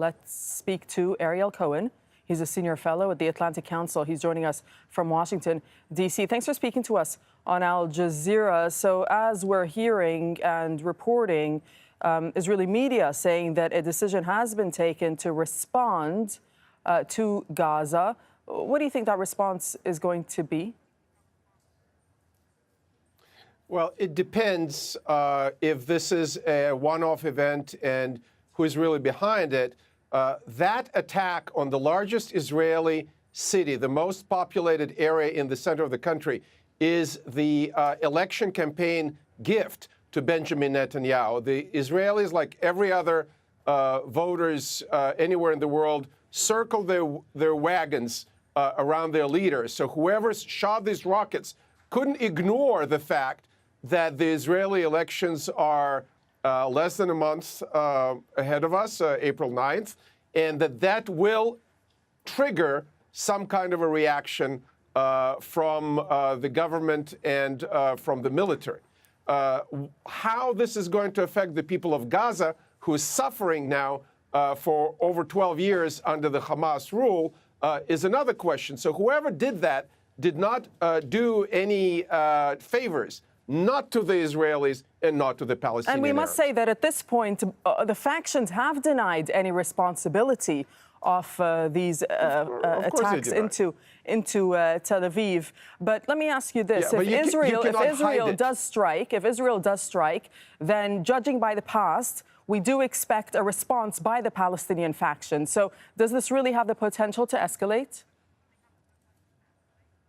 Let's speak to Ariel Cohen. He's a senior fellow at the Atlantic Council. He's joining us from Washington, D.C. Thanks for speaking to us on Al Jazeera. So as we're hearing and reporting, Israeli media saying that a decision has been taken to respond to Gaza. What do you think that response is going to be? Well, it depends if this is a one-off event and who is really behind it. That attack on the largest Israeli city, the most populated area in the center of the country, is the election campaign gift to Benjamin Netanyahu. The Israelis, like every other voters anywhere in the world, circle their wagons around their leaders. So whoever shot these rockets couldn't ignore the fact that the Israeli elections are less than a month ahead of us, April 9th, and that will trigger some kind of a reaction from the government and from the military. How this is going to affect the people of Gaza, who is suffering now for over 12 years under the Hamas rule, is another question. So whoever did that did not do any favors, not to the Israelis and not to the Palestinians. And we must say that at this point, the factions have denied any responsibility of these attacks into Tel Aviv. But let me ask you this: if Israel does strike, then judging by the past, we do expect a response by the Palestinian faction. So does this really have the potential to escalate?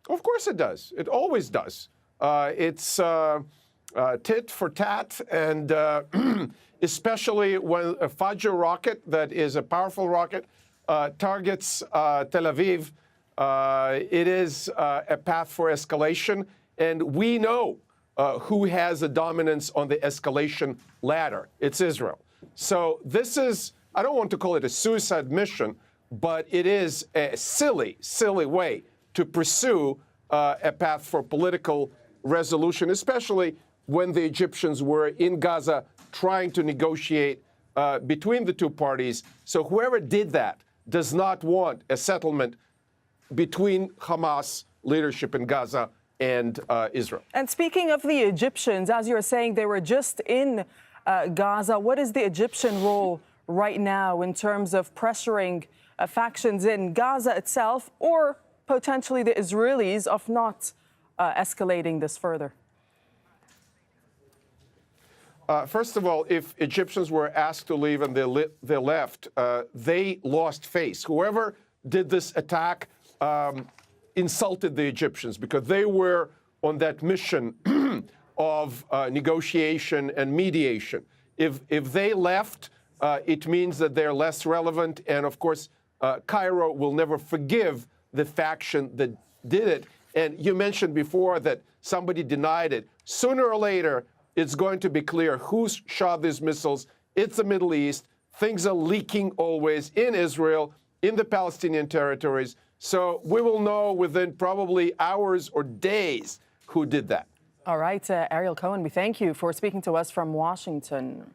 Of course it does. It always does. It's tit for tat, and especially when a Fajr rocket, that is a powerful rocket, targets Tel Aviv, it is a path for escalation. And we know who has a dominance on the escalation ladder. It's Israel. So this is, I don't want to call it a suicide mission, but it is a silly, silly way to pursue a path for political resolution, especially when the Egyptians were in Gaza trying to negotiate between the two parties. So whoever did that does not want a settlement between Hamas leadership in Gaza and Israel. And speaking of the Egyptians, as you're saying, they were just in Gaza. What is the Egyptian role right now in terms of pressuring factions in Gaza itself, or potentially the Israelis, of not escalating this further? First of all, if Egyptians were asked to leave and they left, they lost face. Whoever did this attack insulted the Egyptians because they were on that mission of negotiation and mediation. If they left, it means that they're less relevant. And of course, Cairo will never forgive the faction that did it. And you mentioned before that somebody denied it. Sooner or later, it's going to be clear who shot these missiles. It's the Middle East. Things are leaking always in Israel, in the Palestinian territories. So we will know within probably hours or days who did that. All right, Ariel Cohen, we thank you for speaking to us from Washington.